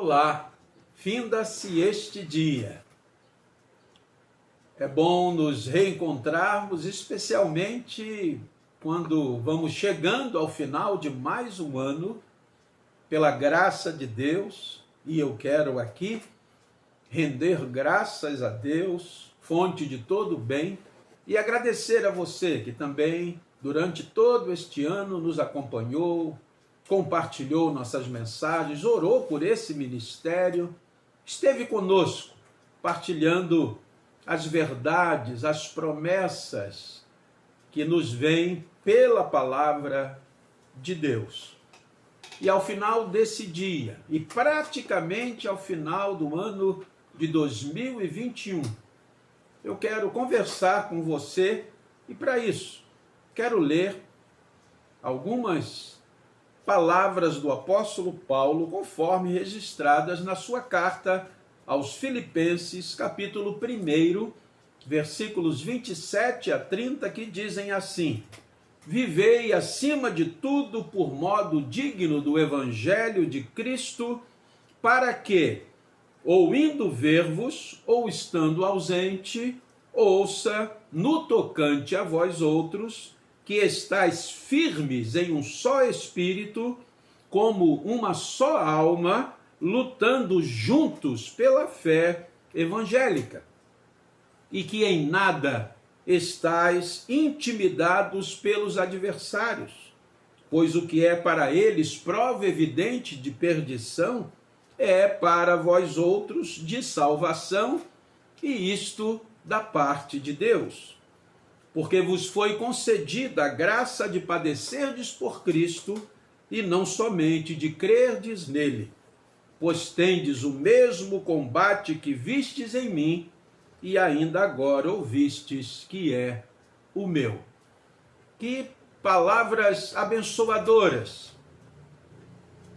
Olá, finda-se este dia. É bom nos reencontrarmos, especialmente quando vamos chegando ao final de mais um ano, pela graça de Deus, e eu quero aqui render graças a Deus, fonte de todo bem, e agradecer a você que também, durante todo este ano, nos acompanhou, compartilhou nossas mensagens, orou por esse ministério, esteve conosco, partilhando as verdades, as promessas que nos vêm pela palavra de Deus. E ao final desse dia, e praticamente ao final do ano de 2021, eu quero conversar com você e, para isso, quero ler algumas palavras do apóstolo Paulo, conforme registradas na sua carta aos Filipenses, capítulo 1, versículos 27 a 30, que dizem assim: vivei acima de tudo por modo digno do evangelho de Cristo, para que, ou indo ver-vos, ou estando ausente, ouça no tocante a vós outros, que estáis firmes em um só espírito, como uma só alma, lutando juntos pela fé evangélica, e que em nada estáis intimidados pelos adversários, pois o que é para eles prova evidente de perdição, é para vós outros de salvação, e isto da parte de Deus. Porque vos foi concedida a graça de padecerdes por Cristo, e não somente de crerdes nele, pois tendes o mesmo combate que vistes em mim, e ainda agora ouvistes que é o meu. Que palavras abençoadoras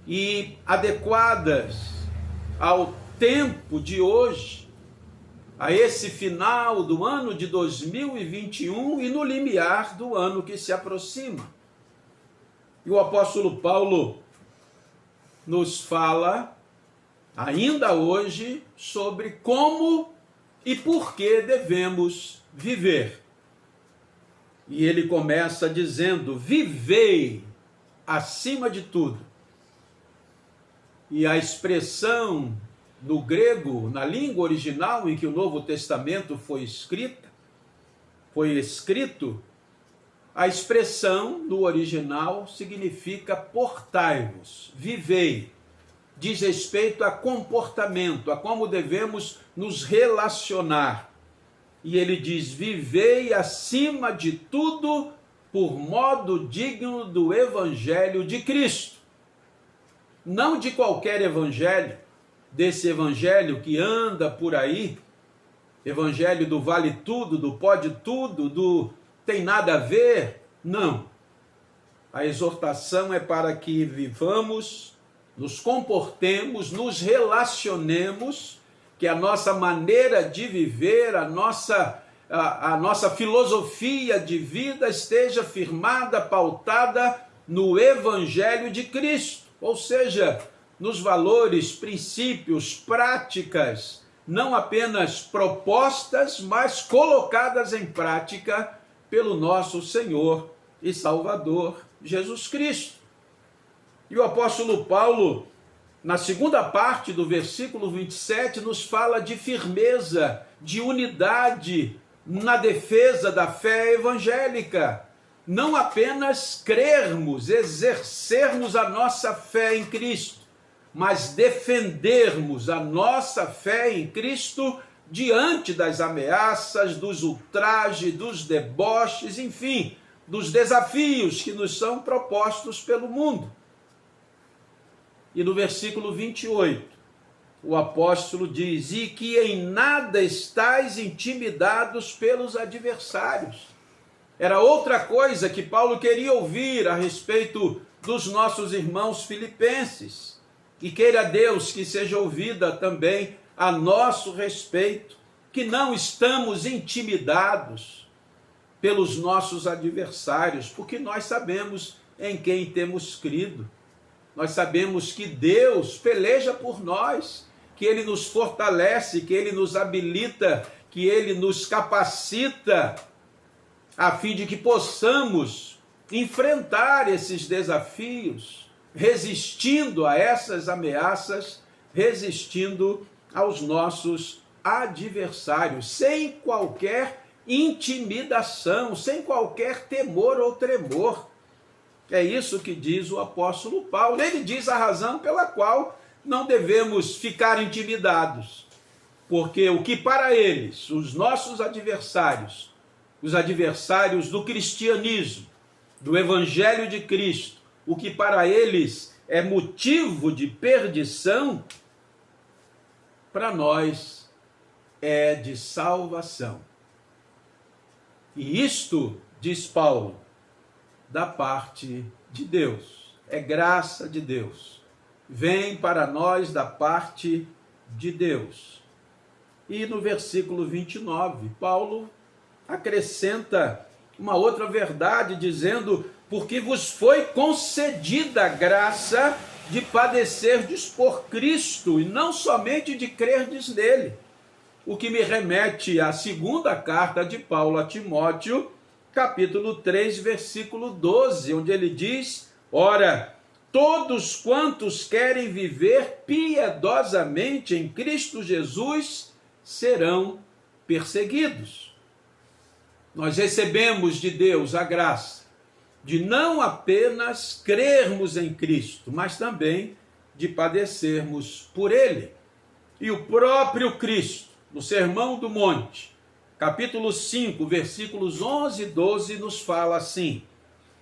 e adequadas ao tempo de hoje, a esse final do ano de 2021 e no limiar do ano que se aproxima. E o apóstolo Paulo nos fala, ainda hoje, sobre como e por que devemos viver. E ele começa dizendo: vivei acima de tudo. E a expressão no grego, na língua original em que o Novo Testamento foi escrito, a expressão no original significa portai-vos, vivei. Diz respeito a comportamento, a como devemos nos relacionar. E ele diz: vivei acima de tudo por modo digno do evangelho de Cristo. Não de qualquer evangelho, desse evangelho que anda por aí, evangelho do vale tudo, do pode tudo, do tem nada a ver. Não. A exortação é para que vivamos, nos comportemos, nos relacionemos, que a nossa maneira de viver, a nossa filosofia de vida esteja firmada, pautada no Evangelho de Cristo, ou seja, nos valores, princípios, práticas, não apenas propostas, mas colocadas em prática pelo nosso Senhor e Salvador Jesus Cristo. E o apóstolo Paulo, na segunda parte do versículo 27, nos fala de firmeza, de unidade na defesa da fé evangélica. Não apenas crermos, exercermos a nossa fé em Cristo, mas defendermos a nossa fé em Cristo diante das ameaças, dos ultrajes, dos deboches, enfim, dos desafios que nos são propostos pelo mundo. E no versículo 28, o apóstolo diz: e que em nada estáis intimidados pelos adversários. Era outra coisa que Paulo queria ouvir a respeito dos nossos irmãos filipenses. E queira Deus que seja ouvida também a nosso respeito, que não estamos intimidados pelos nossos adversários, porque nós sabemos em quem temos crido. nós sabemos que Deus peleja por nós, que Ele nos fortalece, que Ele nos habilita, que Ele nos capacita, a fim de que possamos enfrentar esses desafios, resistindo a essas ameaças, resistindo aos nossos adversários, sem qualquer intimidação, sem qualquer temor ou tremor. É isso que diz o apóstolo Paulo. Ele diz a razão pela qual não devemos ficar intimidados, porque o que para eles, os nossos adversários, os adversários do cristianismo, do evangelho de Cristo, o que para eles é motivo de perdição, para nós é de salvação. E isto, diz Paulo, da parte de Deus, é graça de Deus, vem para nós da parte de Deus. E no versículo 29, Paulo acrescenta uma outra verdade, dizendo: porque vos foi concedida a graça de padecerdes por Cristo, e não somente de crerdes nele. O que me remete à segunda carta de Paulo a Timóteo, capítulo 3, versículo 12, onde ele diz: ora, todos quantos querem viver piedosamente em Cristo Jesus serão perseguidos. Nós recebemos de Deus a graça de não apenas crermos em Cristo, mas também de padecermos por Ele. E o próprio Cristo, no Sermão do Monte, capítulo 5, versículos 11 e 12, nos fala assim: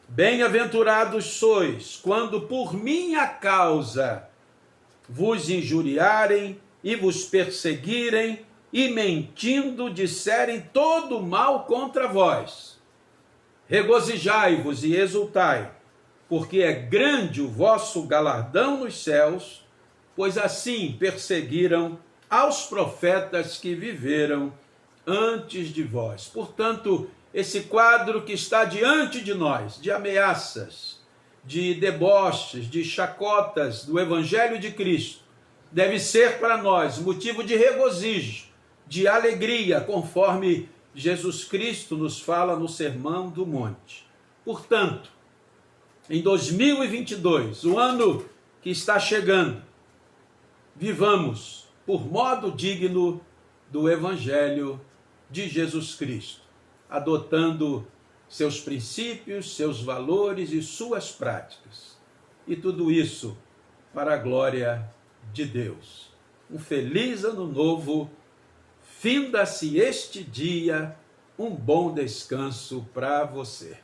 bem-aventurados sois, quando por minha causa vos injuriarem e vos perseguirem, e mentindo disserem todo mal contra vós. Regozijai-vos e exultai, porque é grande o vosso galardão nos céus, pois assim perseguiram aos profetas que viveram antes de vós. Portanto, esse quadro que está diante de nós, de ameaças, de deboches, de chacotas do Evangelho de Cristo, deve ser para nós motivo de regozijo, de alegria, conforme Jesus Cristo nos fala no Sermão do Monte. Portanto, em 2022, o ano que está chegando, vivamos por modo digno do Evangelho de Jesus Cristo, adotando seus princípios, seus valores e suas práticas. E tudo isso para a glória de Deus. Um feliz ano novo. Finda-se este dia, um bom descanso para você.